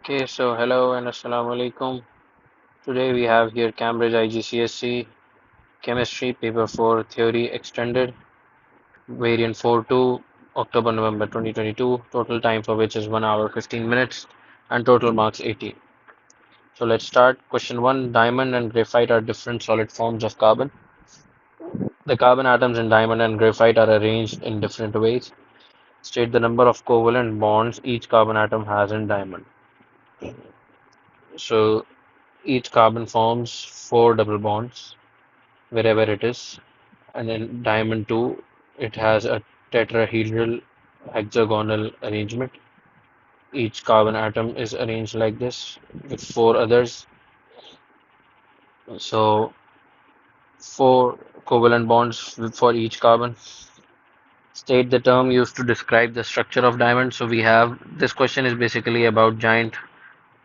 Okay, so hello and assalamu alaikum. Today we have here Cambridge IGCSE Chemistry Paper 4 Theory Extended, Variant 4-2, October November 2022. Total time for which is 1 hour 15 minutes and total marks 80. So let's start. Question 1. Diamond and graphite are different solid forms of carbon. The carbon atoms in diamond and graphite are arranged in different ways. State the number of covalent bonds each carbon atom has in diamond. So each carbon forms four double bonds wherever it is. And in diamond 2, it has a tetrahedral hexagonal arrangement. Each carbon atom is arranged like this with four others. So, four covalent bonds for each carbon. State the term used to describe the structure of diamond. So, we have this question is basically about giant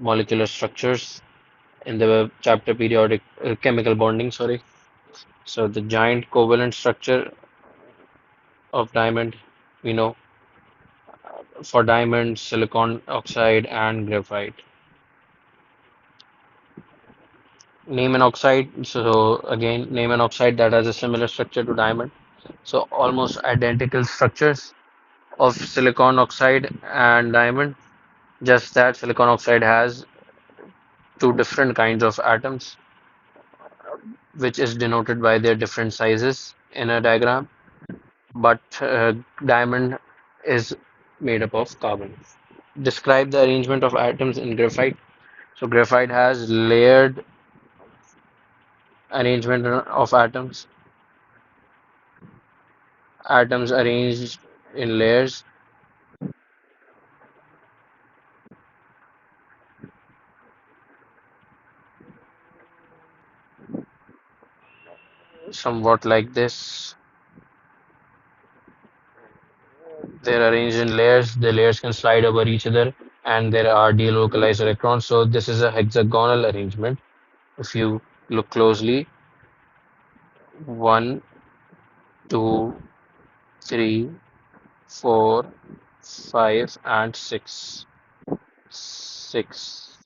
molecular structures in the chapter periodic chemical bonding. Sorry. So, the giant covalent structure of diamond, we know for diamond, silicon oxide, and graphite. Name an oxide. So again, name an oxide that has a similar structure to diamond. So almost identical structures of silicon oxide and diamond. Just that silicon oxide has two different kinds of atoms, which is denoted by their different sizes in a diagram. But diamond is made up of carbon. Describe the arrangement of atoms in graphite. So graphite has layered arrangement of atoms arranged in layers, somewhat like this. They're arranged in layers. The layers can slide over each other, and there are delocalized electrons. So this is a hexagonal arrangement. If you look closely, one, two, three, four, five, and six. Six,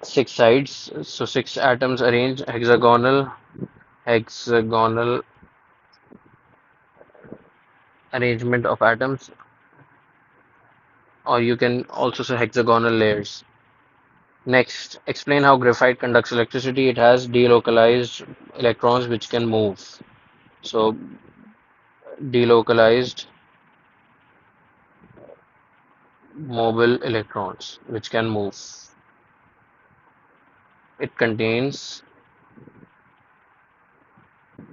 six sides. So six atoms arranged hexagonal arrangement of atoms, or you can also say hexagonal layers. Next, explain how graphite conducts electricity. It has delocalized electrons which can move. So, delocalized mobile electrons which can move. It contains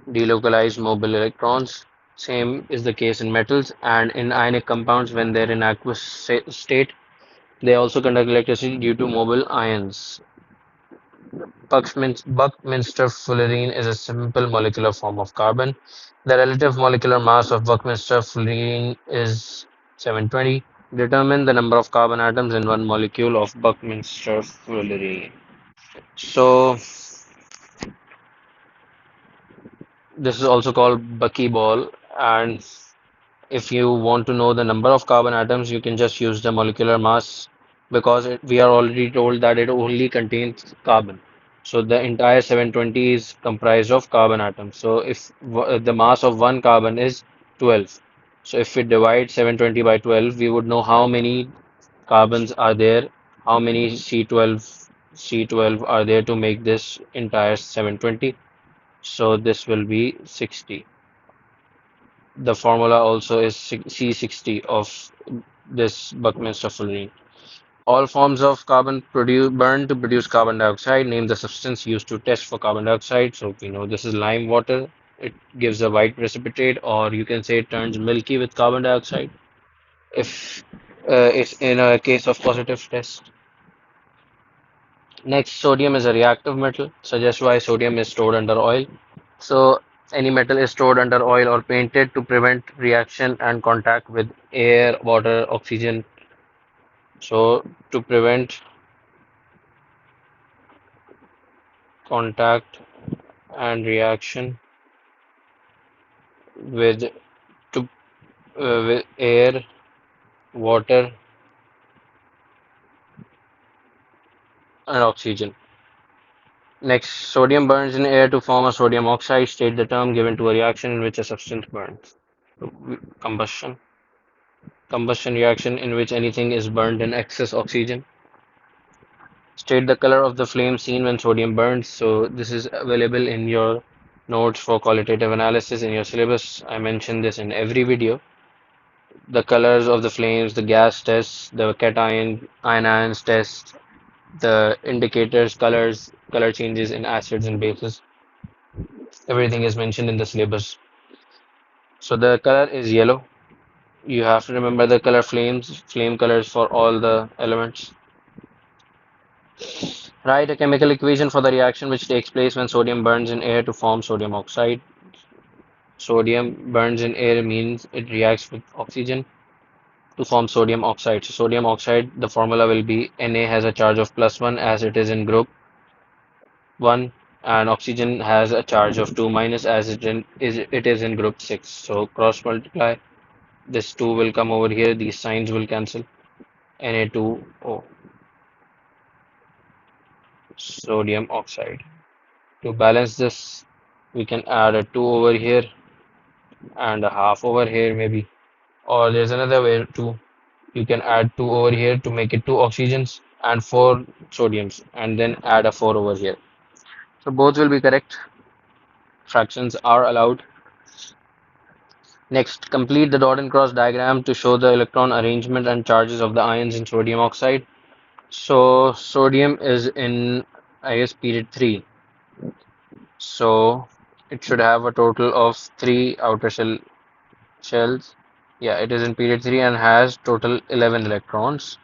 delocalized mobile electrons. Same is the case in metals and in ionic compounds when they're in aqueous state. They also conduct electricity due to mobile ions. Buckminster fullerene is a simple molecular form of carbon. The relative molecular mass of Buckminster fullerene is 720. Determine the number of carbon atoms in one molecule of Buckminster fullerene. So this is also called buckyball, and if you want to know the number of carbon atoms, you can just use the molecular mass because we are already told that it only contains carbon. So the entire 720 is comprised of carbon atoms. So if the mass of one carbon is 12, so if we divide 720 by 12, we would know how many carbons are there, how many C12 are there to make this entire 720. So this will be 60. The formula also is C60 of this Buckminster fullerene. All forms of carbon burn to produce carbon dioxide. Name the substance used to test for carbon dioxide. So we know this is lime water. It gives a white precipitate, or you can say it turns milky with carbon dioxide. If it's in a case of positive test. Next, sodium is a reactive metal. Suggest why sodium is stored under oil. So any metal is stored under oil or painted to prevent reaction and contact with air, water, oxygen. So to prevent contact and reaction with to with air, water, and oxygen. Next, sodium burns in air to form a sodium oxide. State the term given to a reaction in which a substance burns. Combustion. Combustion reaction in which anything is burned in excess oxygen. State the color of the flame seen when sodium burns. So this is available in your notes for qualitative analysis in your syllabus. I mention this in every video. The colors of the flames, the gas test, the anions test, the indicators, colors, color changes in acids and bases. Everything is mentioned in the syllabus. So the color is yellow. You have to remember the color flame colors for all the elements. Write a chemical equation for the reaction which takes place when sodium burns in air to form sodium oxide. Sodium burns in air means it reacts with oxygen to form sodium oxide. So sodium oxide, the formula will be Na has a charge of +1 as it is in group 1, and oxygen has a charge of 2 minus as it is in group 6. So cross multiply. This 2 will come over here. These signs will cancel. Na2O, sodium oxide. To balance this, we can add a 2 over here and a half over here maybe. Or there's another way too. You can add 2 over here to make it 2 oxygens and 4 sodiums and then add a 4 over here. So both will be correct. Fractions are allowed. Next, complete the dot and cross diagram to show the electron arrangement and charges of the ions in sodium oxide. So sodium is in, I guess, period 3. So it should have a total of 3 outer shells. Yeah, it is in period 3 and has total 11 electrons.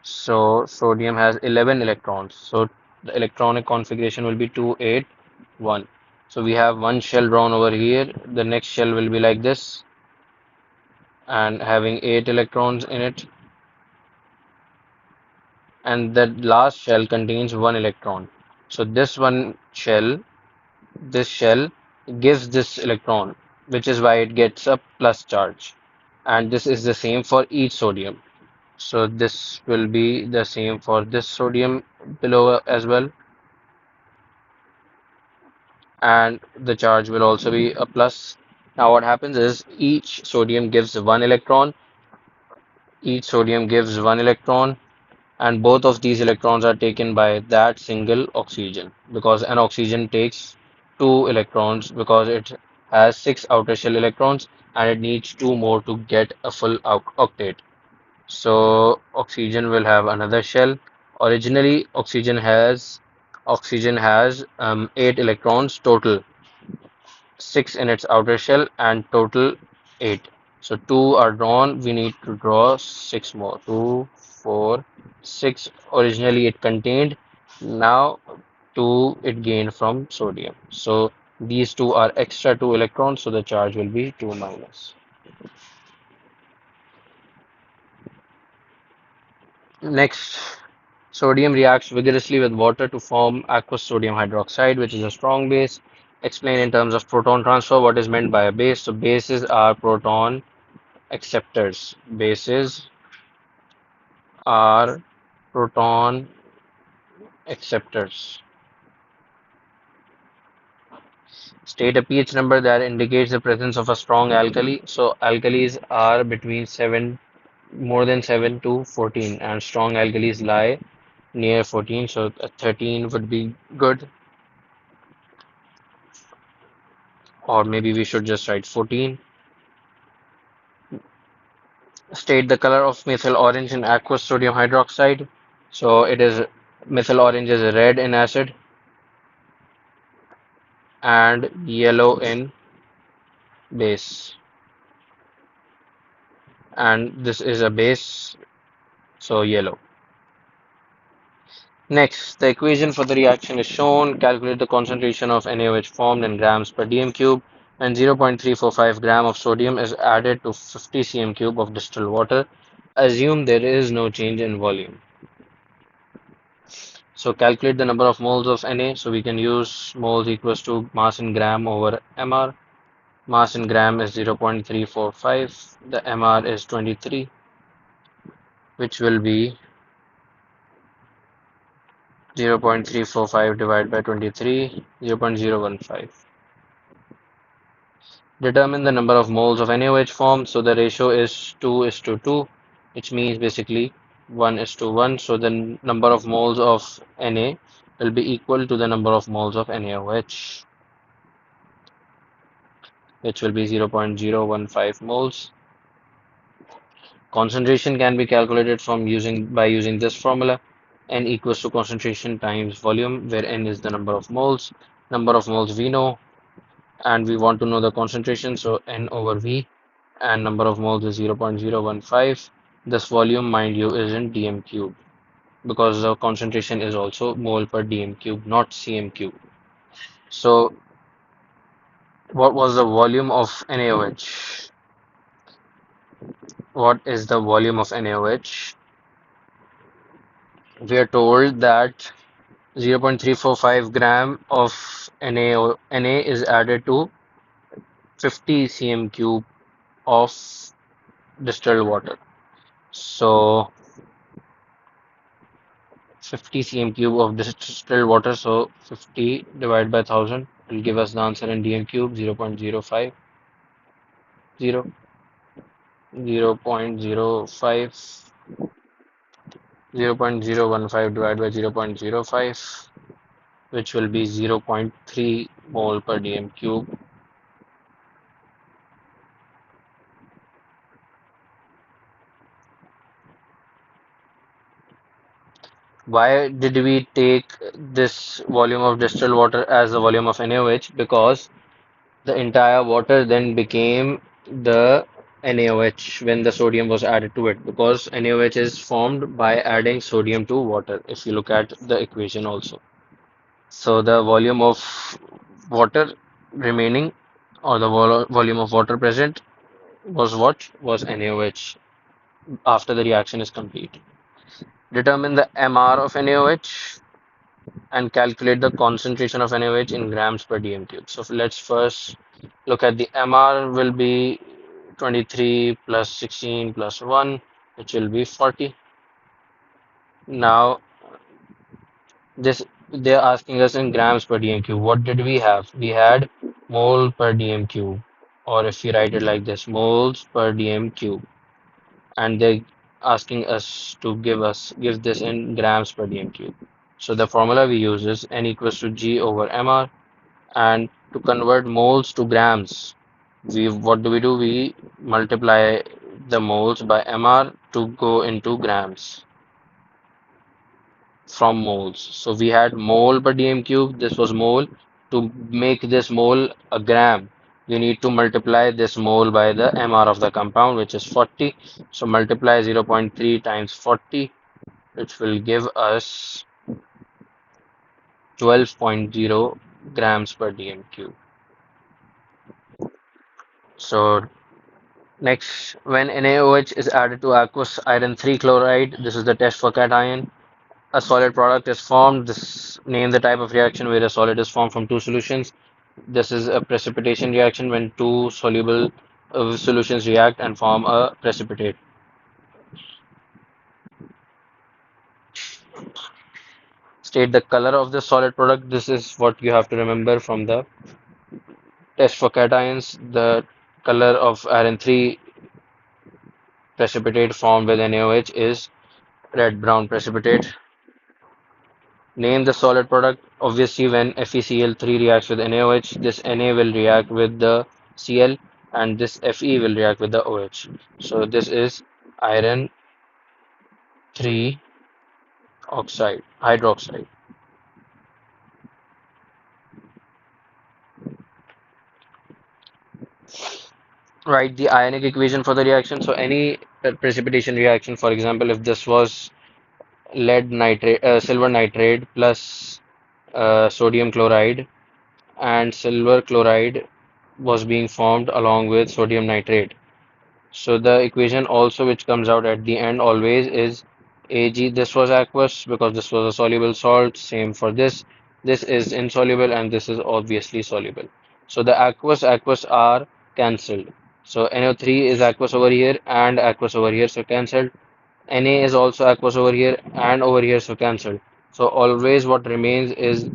So sodium has 11 electrons. So the electronic configuration will be 281. So we have one shell drawn over here. The next shell will be like this and having 8 electrons in it. And the last shell contains 1 electron. So this shell gives this electron, which is why it gets a plus charge. And this is the same for each sodium. So this will be the same for this sodium below as well. And the charge will also be a plus. Now what happens is each sodium gives one electron, and both of these electrons are taken by that single oxygen because an oxygen takes 2 electrons because it has 6 outer shell electrons and it needs 2 more to get a full octet. So oxygen will have another shell. Originally, oxygen has 8 electrons total, 6 in its outer shell and total 8. So 2 are drawn. We need to draw 6 more. 2, 4, 6. Originally it contained. Now 2 it gained from sodium. So these 2 are extra 2 electrons. So the charge will be 2 minus. Next, sodium reacts vigorously with water to form aqueous sodium hydroxide, which is a strong base. Explain in terms of proton transfer what is meant by a base. So bases are proton acceptors. Bases are proton acceptors. State a pH number that indicates the presence of a strong alkali. So alkalis are between 7, more than 7 to 14, and strong alkalis lie near 14. So a 13 would be good, or maybe we should just write 14. State the color of methyl orange in aqueous sodium hydroxide. So it is methyl orange is red in acid and yellow in base. And this is a base, so yellow. Next, the equation for the reaction is shown. Calculate the concentration of NaOH formed in grams per dm cube. When 0.345 gram of sodium is added to 50 cm cube of distilled water, assume there is no change in volume. So calculate the number of moles of Na. So we can use moles equals to mass in gram over mR. Mass in gram is 0.345. The mR is 23, which will be 0.345 divided by 23, 0.015. Determine the number of moles of NaOH formed. So the ratio is 2 is to 2, which means basically 1 is to 1. So the number of moles of Na will be equal to the number of moles of NaOH, which will be 0.015 moles. Concentration can be calculated from using this formula. N equals to concentration times volume, where N is the number of moles. Number of moles we know, and we want to know the concentration, so N over V, and number of moles is 0.015. This volume, mind you, is in dm cube because the concentration is also mole per dm cube, not cm cube. So what was the volume of NaOH? What is the volume of NaOH? We are told that 0.345 gram of Na is added to 50 cm cube of distilled water. So 50 cm cube of distilled water, so 50 divided by 1000 will give us the answer in dm cube 0.050, 0.05, 0.015 divided by 0.05, which will be 0.3 mole per dm cube. Why did we take this volume of distilled water as the volume of NaOH? Because the entire water then became the NaOH when the sodium was added to it, because NaOH is formed by adding sodium to water, if you look at the equation also. So the volume of water remaining, or the volume of water present, was what? Was NaOH after the reaction is complete. Determine the MR of NaOH and calculate the concentration of NaOH in grams per dm cube. So let's first look at the MR will be 23 plus 16 plus 1, which will be 40. Now, this they're asking us in grams per dm cube. What did we have? We had mole per dm cube, or if you write it like this, moles per dm cube, and they're asking us to give this in grams per dm cube. So the formula we use is N equals to G over MR, and to convert moles to grams, what do? We multiply the moles by MR to go into grams from moles. So we had mole per dm cube, this was mole. To make this mole a gram, we need to multiply this mole by the MR of the compound, which is 40. So multiply 0.3 times 40, which will give us 12.0 grams per dm cube. So next, when NaOH is added to aqueous iron 3 chloride, this is the test for cation. A solid product is formed. This name the type of reaction where a solid is formed from two solutions. This is a precipitation reaction when two soluble solutions react and form a precipitate. State the color of the solid product. This is what you have to remember from the test for cations. The color of iron 3 precipitate formed with NaOH is red-brown precipitate. Name the solid product. Obviously, when FeCl3 reacts with NaOH, this Na will react with the Cl, and this Fe will react with the OH. So this is iron 3 oxide, hydroxide. Write the ionic equation for the reaction. So any precipitation reaction, for example, if this was lead nitrate, silver nitrate plus sodium chloride, and silver chloride was being formed along with sodium nitrate. So the equation also which comes out at the end always is Ag. This was aqueous because this was a soluble salt. Same for this. This is insoluble and this is obviously soluble. So the aqueous are cancelled. So NO3 is aqueous over here and aqueous over here, so cancelled. Na is also aqueous over here and over here, so cancelled. So always what remains is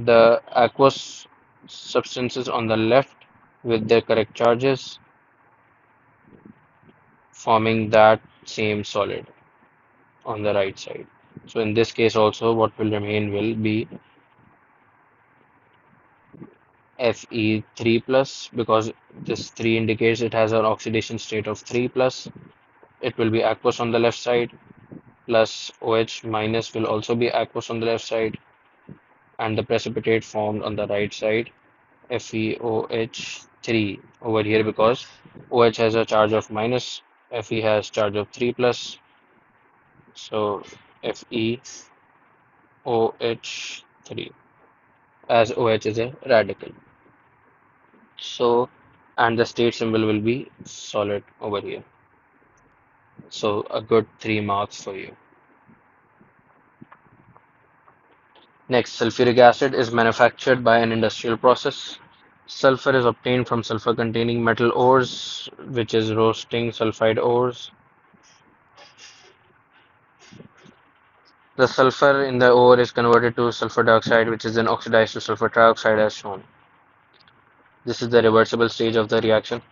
the aqueous substances on the left with their correct charges forming that same solid on the right side. So in this case also what will remain will be Fe3 plus, because this 3 indicates it has an oxidation state of 3 plus. It will be aqueous on the left side, plus OH minus will also be aqueous on the left side, and the precipitate formed on the right side, FeOH3 over here, because OH has a charge of minus, Fe has charge of 3 plus, so FeOH3, as OH is a radical. So, and the state symbol will be solid over here. So a good 3 marks for you. Next, sulfuric acid is manufactured by an industrial process. Sulfur is obtained from sulfur-containing metal ores, which is roasting sulfide ores. The sulfur in the ore is converted to sulfur dioxide, which is then oxidized to sulfur trioxide as shown. This is the reversible stage of the reaction.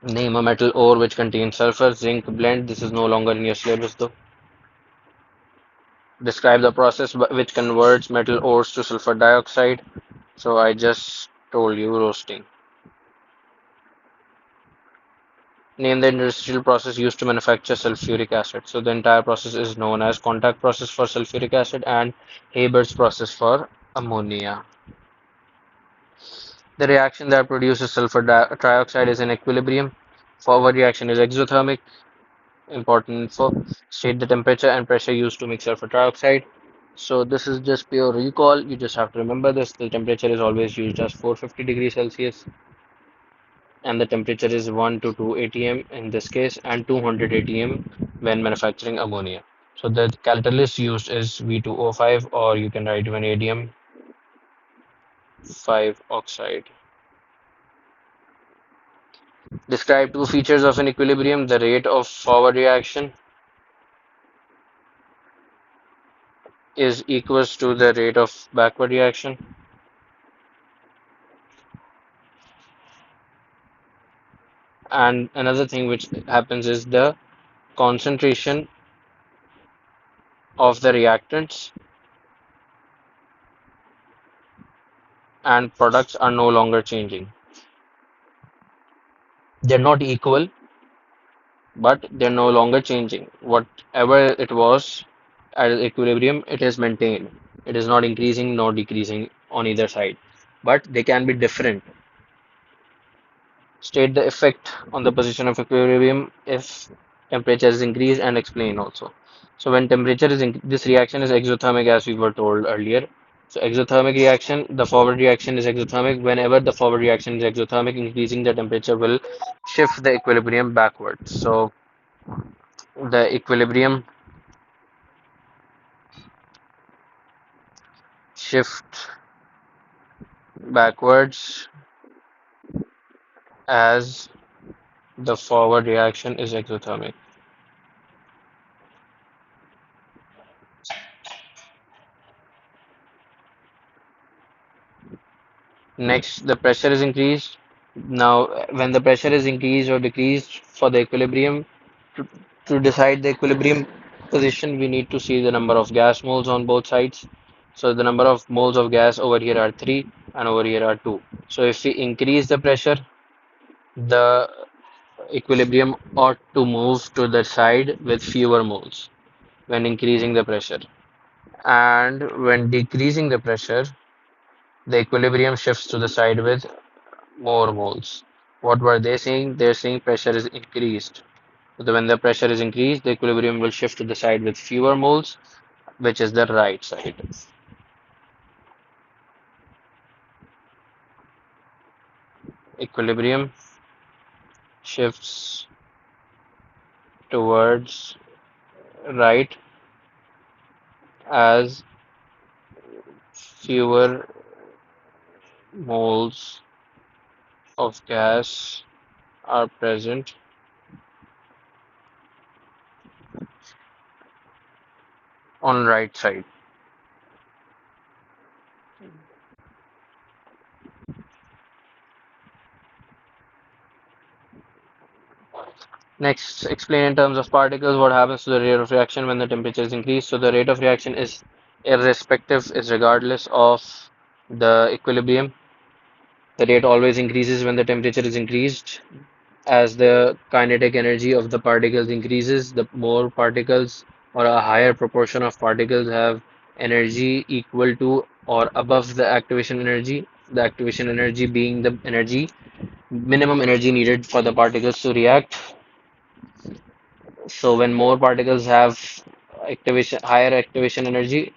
Name a metal ore which contains sulfur, zinc blend. This is no longer in your syllabus though. Describe the process which converts metal ores to sulfur dioxide. So I just told you roasting. Name the industrial process used to manufacture sulfuric acid. So the entire process is known as contact process for sulfuric acid and Haber's process for ammonia. The reaction that produces sulfur trioxide is in equilibrium. Forward reaction is exothermic. Important info. State the temperature and pressure used to make sulfur trioxide. So this is just pure recall. You just have to remember this. The temperature is always used as 450 degrees Celsius, and the temperature is 1 to 2 atm in this case, and 200 atm when manufacturing ammonia. So the catalyst used is V2O5, or you can write vanadium 5 oxide. Describe two features of an equilibrium. The rate of forward reaction is equals to the rate of backward reaction. And another thing which happens is the concentration of the reactants and products are no longer changing. They're not equal, but they're no longer changing. Whatever it was at equilibrium, it is maintained. It is not increasing nor decreasing on either side, but they can be different. State the effect on the position of equilibrium if temperature is increased, and explain also. So when temperature is this reaction is exothermic, as we were told earlier. So exothermic reaction, the forward reaction is exothermic. Whenever the forward reaction is exothermic, increasing the temperature will shift the equilibrium backwards. So the equilibrium shift backwards as the forward reaction is exothermic. Next, the pressure is increased. Now, when the pressure is increased or decreased for the equilibrium, to, to decide the equilibrium position, we need to see the number of gas moles on both sides. So the number of moles of gas over here are 3 and over here are 2. So if we increase the pressure, the equilibrium ought to move to the side with fewer moles when increasing the pressure. And when decreasing the pressure, the equilibrium shifts to the side with more moles. What were they saying? They're saying pressure is increased. So when the pressure is increased, the equilibrium will shift to the side with fewer moles, which is the right side. Equilibrium shifts towards right as fewer moles of gas are present on right side. Next, explain in terms of particles what happens to the rate of reaction when the temperature is increased. So the rate of reaction is regardless of the equilibrium. The rate always increases when the temperature is increased. As the kinetic energy of the particles increases, the more particles or a higher proportion of particles have energy equal to or above the activation energy being the energy, minimum energy needed for the particles to react. So when more particles have higher activation energy,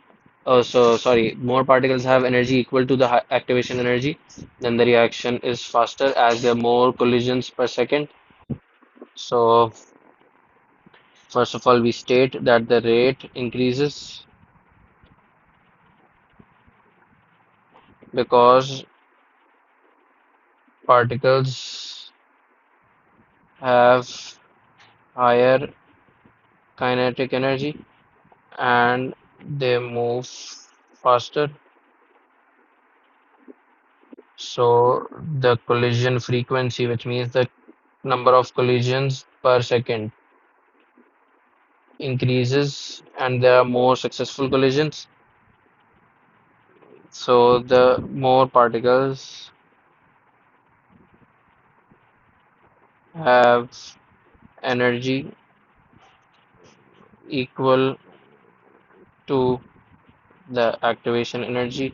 more particles have energy equal to the activation energy, then the reaction is faster as there are more collisions per second. So first of all, we state that the rate increases because particles have higher kinetic energy and they move faster. So the collision frequency, which means the number of collisions per second, increases and there are more successful collisions. So the more particles have energy equal to the activation energy,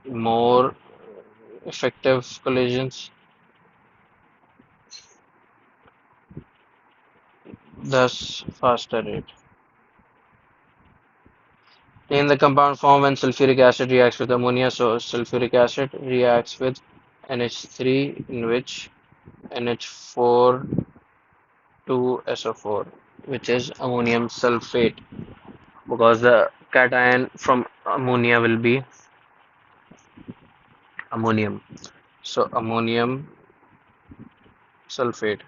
more effective collisions, thus faster rate. In the compound form, when sulfuric acid reacts with ammonia, so sulfuric acid reacts with NH3, in which NH4 to SO4, which is ammonium sulfate, because the cation from ammonia will be ammonium. So ammonium sulfate.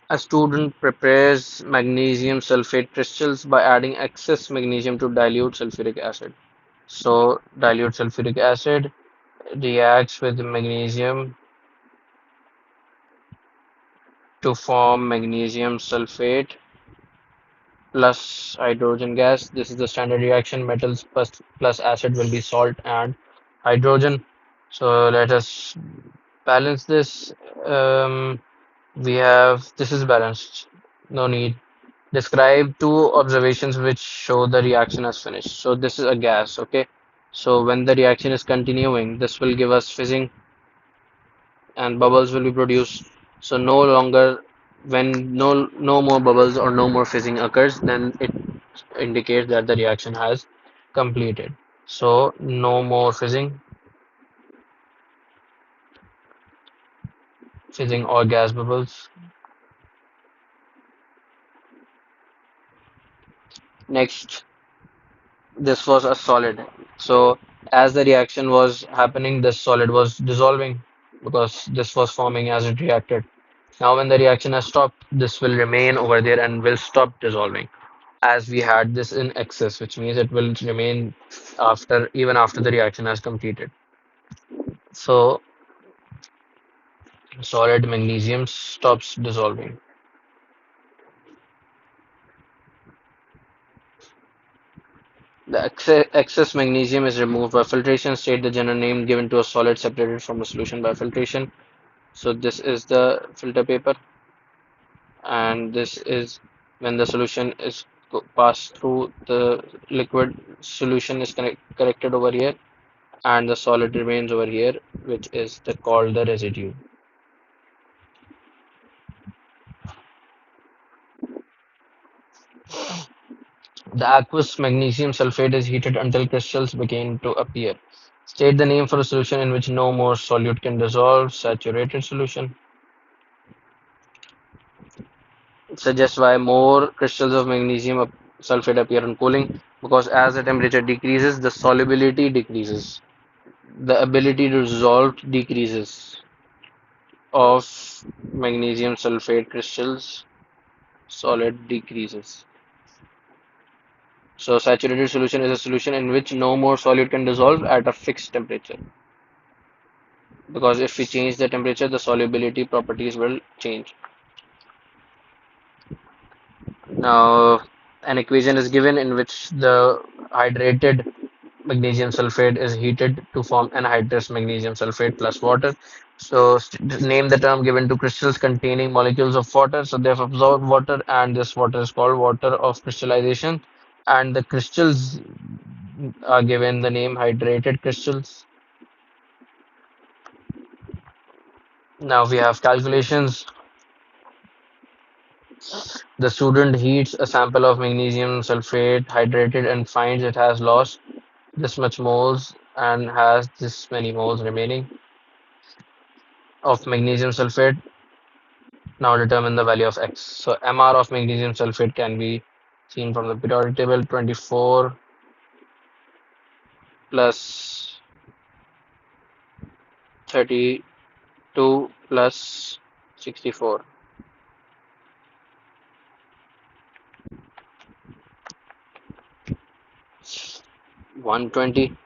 A student prepares magnesium sulfate crystals by adding excess magnesium to dilute sulfuric acid. So dilute sulfuric acid reacts with magnesium to form magnesium sulfate plus hydrogen gas. This is the standard reaction. Metals plus acid will be salt and hydrogen. So let us balance this. Um, we have this is balanced. No need. Describe two observations which show the reaction has finished. So this is a gas, okay? So when the reaction is continuing, this will give us fizzing and bubbles will be produced. So no longer when no more bubbles or no more fizzing occurs, then it indicates that the reaction has completed. So no more fizzing or gas bubbles. Next, this was a solid. So as the reaction was happening, this solid was dissolving because this was forming as it reacted. Now when the reaction has stopped, this will remain over there and will stop dissolving. As we had this in excess, which means it will remain even after the reaction has completed. So solid magnesium stops dissolving. The excess magnesium is removed by filtration. State the general name given to a solid separated from a solution by filtration. So this is the filter paper, and this is when the solution is passed through the liquid solution is corrected over here, and the solid remains over here, which is called the residue. The aqueous magnesium sulfate is heated until crystals begin to appear. State the name for a solution in which no more solute can dissolve. Saturated solution. Suggests why more crystals of magnesium sulfate appear on cooling, because as the temperature decreases, the solubility decreases. The ability to dissolve decreases. of magnesium sulfate crystals solid decreases. So saturated solution is a solution in which no more solute can dissolve at a fixed temperature. Because if we change the temperature, the solubility properties will change. Now, an equation is given in which the hydrated magnesium sulfate is heated to form anhydrous magnesium sulfate plus water. So, name the term given to crystals containing molecules of water. So, they have absorbed water, and this water is called water of crystallization. And the crystals are given the name hydrated crystals. Now, we have calculations. The student heats a sample of magnesium sulfate hydrated and finds it has lost this much moles and has this many moles remaining of magnesium sulfate. Now determine the value of X. So MR of magnesium sulfate can be seen from the periodic table. 24 plus 32 plus 64. 120.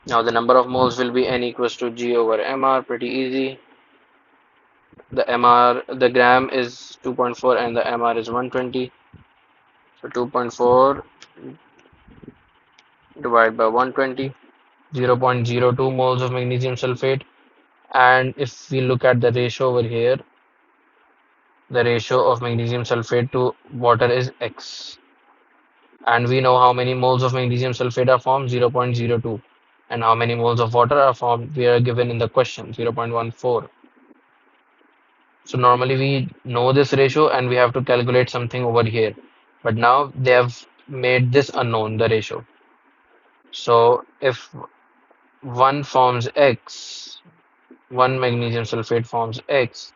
Now the number of moles will be N equals to G over MR. Pretty easy. The MR, the gram is 2.4 and the MR is 120. So 2.4 divided by 120, 0.02 moles of magnesium sulfate. And if we look at the ratio over here, the ratio of magnesium sulfate to water is X. And we know how many moles of magnesium sulfate are formed, 0.02. And how many moles of water are formed, we are given in the question, 0.14. So normally we know this ratio and we have to calculate something over here. But now they have made this unknown, the ratio. So if one forms X, one magnesium sulfate forms X,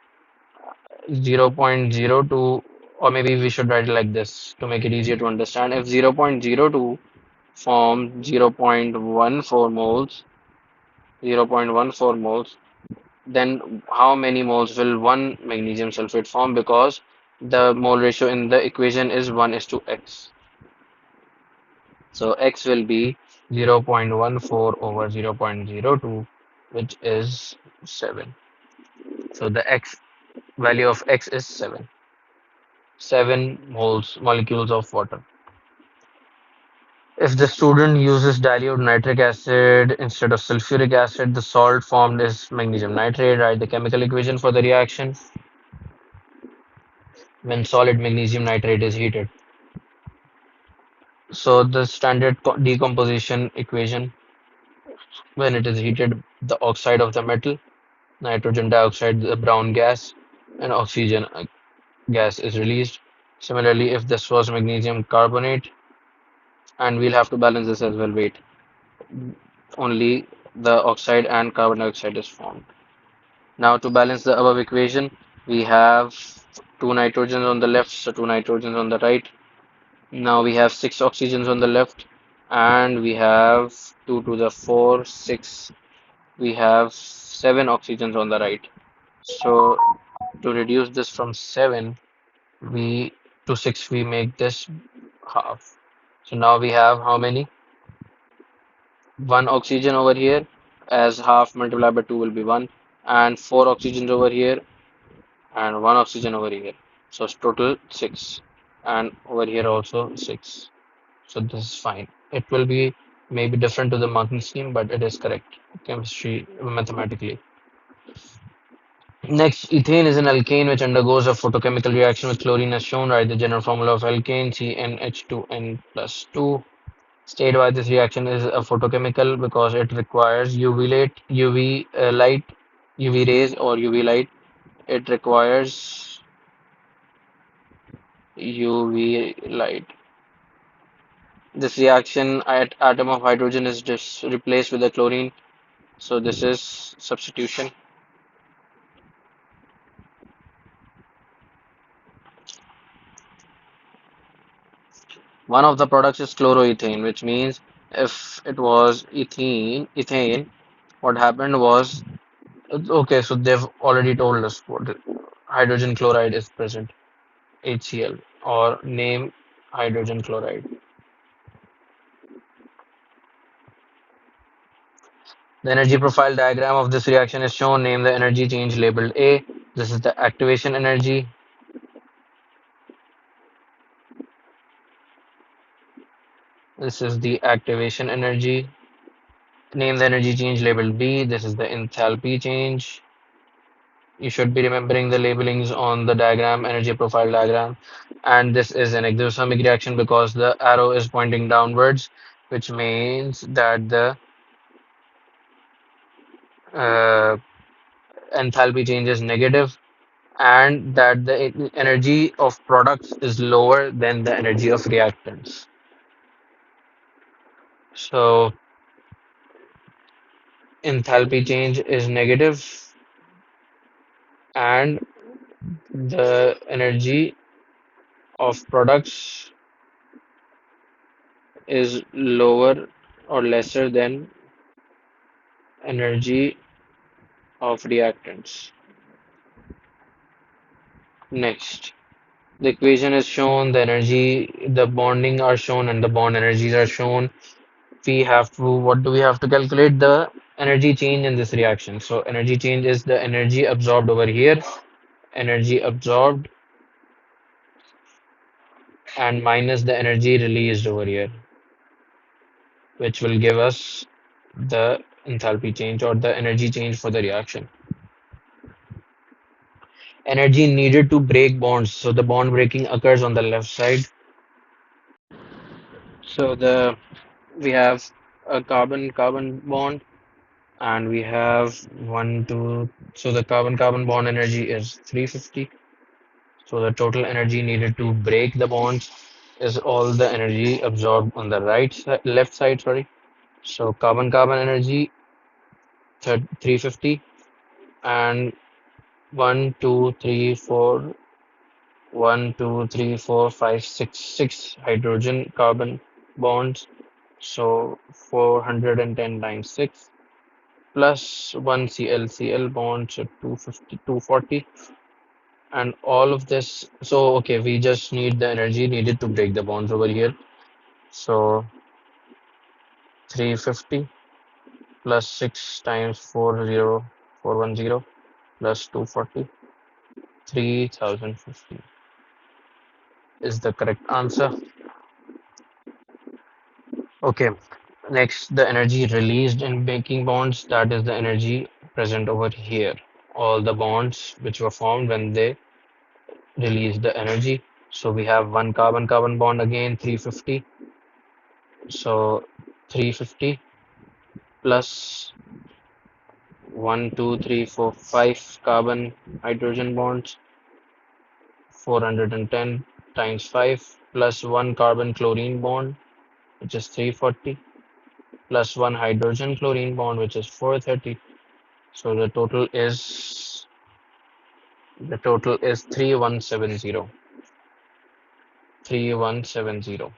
0.02, or maybe we should write it like this to make it easier to understand. If 0.02 forms 0.14 moles, 0.14 moles, then how many moles will one magnesium sulfate form? Because the mole ratio in the equation is 1 is to X. So X will be 0.14 over 0.02, which is 7. So the X value of X is 7. 7 molecules of water. If the student uses dilute nitric acid instead of sulfuric acid, the salt formed is magnesium nitrate. Write the chemical equation for the reaction when solid magnesium nitrate is heated. So the standard decomposition equation, when it is heated, the oxide of the metal, nitrogen dioxide, the brown gas, and oxygen gas is released. Similarly, if this was magnesium carbonate, and we'll have to balance this as well, wait. Only the oxide and carbon dioxide is formed. Now to balance the above equation, we have two nitrogens on the left, so two nitrogens on the right. Now we have six oxygens on the left, and we have 2 to the 4, 6. We have seven oxygens on the right. So to reduce this from 7, we to 6, we make this half. So now we have how many? One oxygen over here, as half multiplied by 2 will be 1, and four oxygens over here, and one oxygen over here. So it's total 6, and over here also 6. So this is fine. It will be maybe different to the marking scheme, but it is correct chemistry mathematically. Next, ethane is an alkane which undergoes a photochemical reaction with chlorine as shown. Write the general formula of alkane, CnH2n plus 2. State why this reaction is a photochemical, because it requires UV light, UV rays or UV light. It requires UV light. This reaction at atom of hydrogen is just replaced with the chlorine. So this is substitution. One of the products is chloroethane, which means if it was ethane, what happened was Okay, so they've already told us what hydrogen chloride is present, HCl, or name hydrogen chloride. The energy profile diagram of this reaction is shown. Name the energy change labeled A. This is the activation energy. This is the activation energy. Name the energy change labeled B. This is the enthalpy change. You should be remembering the labelings on the diagram, energy profile diagram. And this is an exothermic reaction because the arrow is pointing downwards, which means that the uh, enthalpy change is negative and that the energy of products is lower than the energy of reactants. So enthalpy change is negative and the energy of products is lower or lesser than energy of reactants. Next, the equation is shown, the energy, the bonding are shown, and the bond energies are shown. We have to, what do we have to calculate? The energy change in this reaction. So energy change is the energy absorbed over here, energy absorbed, and minus the energy released over here, which will give us the enthalpy change or the energy change for the reaction. Energy needed to break bonds. So the bond breaking occurs on the left side. So the we have a carbon-carbon bond, and we have one, two. So the carbon-carbon bond energy is 350. So the total energy needed to break the bonds is all the energy absorbed on the left side, sorry. So carbon-carbon energy 350 and 1, 2, 3, 4, 1, 2, 3, 4, 5, 6, 6 hydrogen carbon bonds. So 410 times 6 plus 1 Cl bond, so 250, 240. And all of this, so okay, we just need the energy needed to break the bonds over here. So 350 plus 6 times 410 plus 240, 3050 is the correct answer. Okay, next, the energy released in breaking bonds, that is the energy present over here. All the bonds which were formed when they released the energy. So we have one carbon-carbon bond again, 350. So 350 plus 1, 2, 3, 4, 5 carbon hydrogen bonds, 410 times 5 plus 1 carbon chlorine bond, which is 340, plus 1 hydrogen chlorine bond, which is 430. So the total is 3170. 3170.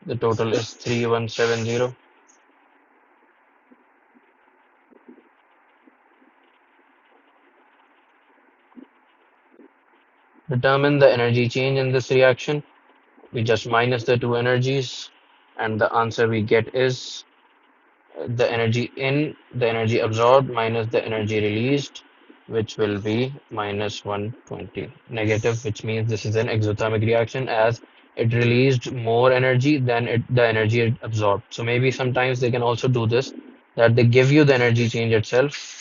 The total is 3170. Determine the energy change in this reaction. We just minus the two energies, and the answer we get is the energy absorbed minus the energy released, which will be minus 120 negative, which means this is an exothermic reaction as it released more energy than the energy it absorbed. So maybe sometimes they can also do this, that they give you the energy change itself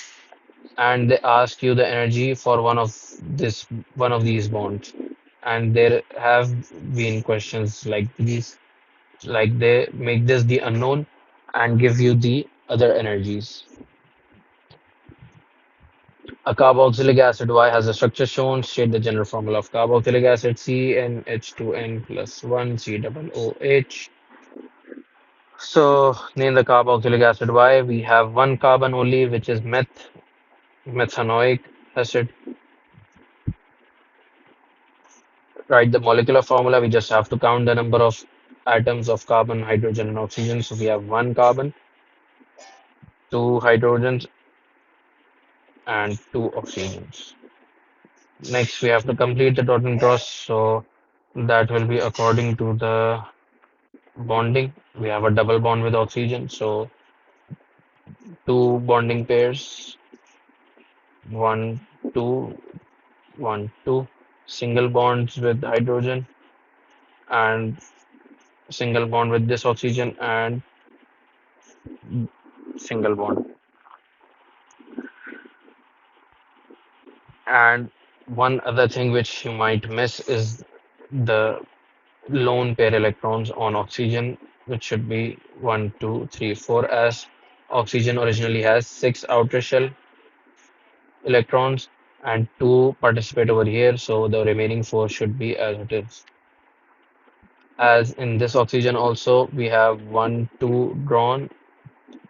and they ask you the energy for one of these bonds. And there have been questions like these, like they make this the unknown and give you the other energies. A carboxylic acid Y has a structure shown. State the general formula of carboxylic acid: CnH2n plus 1 COOH. So name the carboxylic acid Y. We have one carbon only, which is methanoic acid. Write the molecular formula. We just have to count the number of atoms of carbon, hydrogen, and oxygen. So we have one carbon. two hydrogens, and two oxygens. Next, we have to complete the dot and cross. So that will be according to the bonding. We have a double bond with oxygen. So two bonding pairs, one, two, one, two. Single bonds with hydrogen and single bond with this oxygen and single bond. And one other thing which you might miss is the lone pair electrons on oxygen, which should be 1, 2, 3, 4, as oxygen originally has six outer shell electrons and two participate over here, so the remaining four should be as it is. As in this oxygen also, we have 1, 2 drawn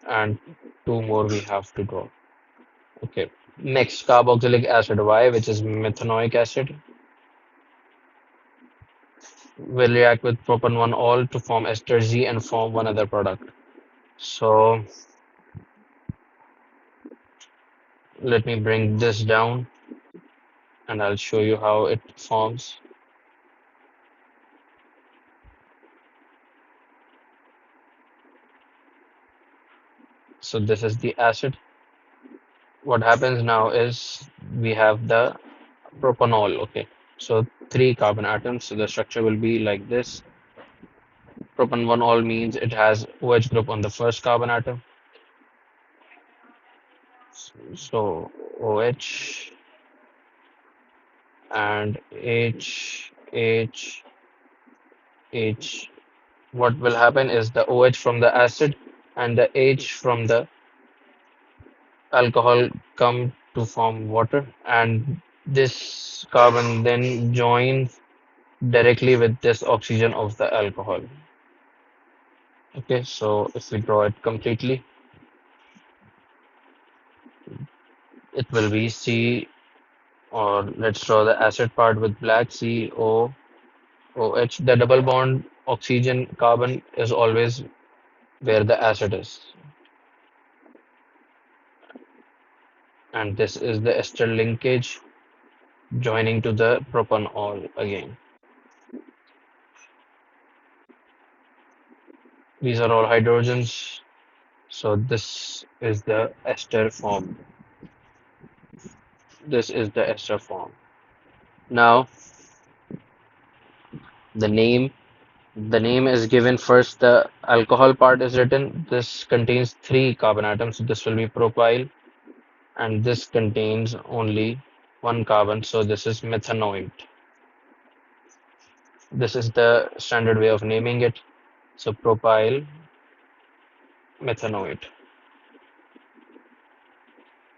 and two more we have to draw. Okay. Next, carboxylic acid Y, which is methanoic acid, will react with propan 1 all to form ester Z and form one other product. So let me bring this down and I'll show you how it forms. So this is the acid. What happens now is we have the propanol. Okay. So three carbon atoms. So the structure will be like this. Propan 1 all means it has OH group on the first carbon atom. So OH and H. What will happen is the OH from the acid and the H from the alcohol come to form water, and this carbon then joins directly with this oxygen of the alcohol. Okay, so if we draw it completely, it will be C, or let's draw the acid part with black, COOH. The double bond oxygen carbon is always where the acid is, and this is the ester linkage joining to the propanol again. These are all hydrogens, so this is the ester form. This is the ester form. Now, the name the name is given first. The alcohol part is written. This contains three carbon atoms. So this will be propyl, and this contains only one carbon. So this is methanoate. This is the standard way of naming it. So propyl methanoate.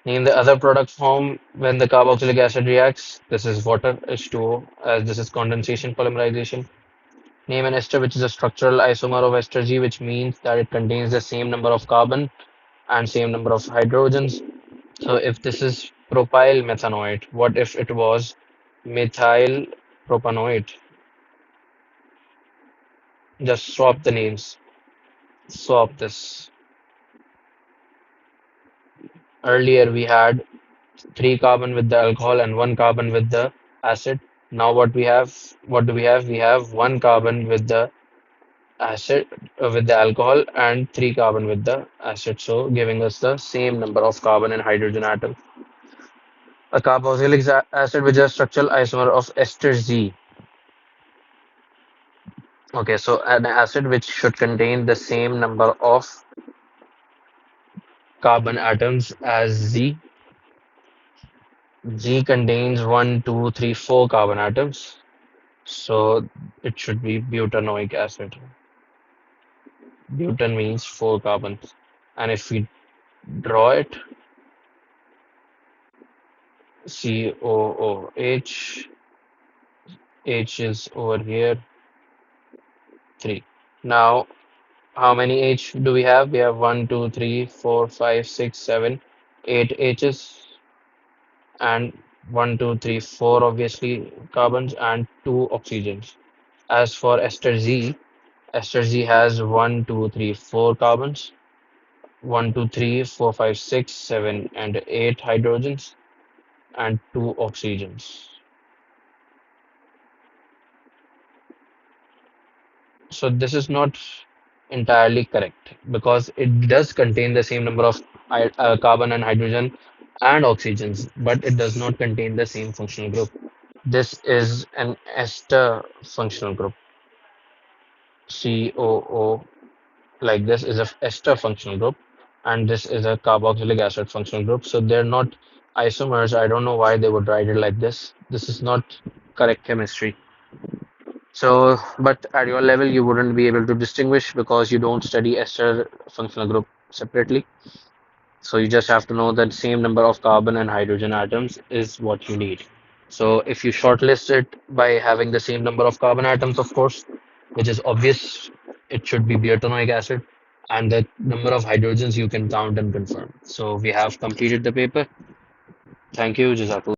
Name the other product form when the carboxylic acid reacts. This is water, H2O, as this is condensation polymerization. Name an ester which is a structural isomer of ester G, which means that it contains the same number of carbon and same number of hydrogens. So if this is propyl methanoate, what if it was methyl propanoate? Just swap the names. Swap this. Earlier we had three carbon with the alcohol and one carbon with the acid. Now what do we have? We have one carbon with the acid with the alcohol and three carbon with the acid, so giving us the same number of carbon and hydrogen atom. A carboxylic acid which is a structural isomer of ester Z. Okay, so an acid which should contain the same number of carbon atoms as Z. Z contains one, two, three, four carbon atoms, so it should be butanoic acid. Butan means four carbons, and if we draw it, COOH, H is over here, 3. Now, how many H do we have? We have one, 2, 3, 4, 5, 6, 7, 8 H's, and one, 2, 3, 4 obviously carbons and 2 oxygens. As for ester Z has one, 2, 3, 4 carbons 1, 2, 3, 4, 5, 6, 7, and 8 hydrogens and 2 oxygens. So this is not entirely correct because it does contain the same number of carbon and hydrogen and oxygens, but it does not contain the same functional group. This is an ester functional group. COO, like this is a ester functional group, and this is a carboxylic acid functional group. So they're not isomers. I don't know why they would write it like this. This is not correct chemistry. So, but at your level, you wouldn't be able to distinguish because you don't study ester functional group separately. So you just have to know that same number of carbon and hydrogen atoms is what you need. So if you shortlist it by having the same number of carbon atoms, of course, which is obvious, it should be butanoic acid, and the number of hydrogens you can count and confirm. So we have completed the paper. Thank you, Jazakallah.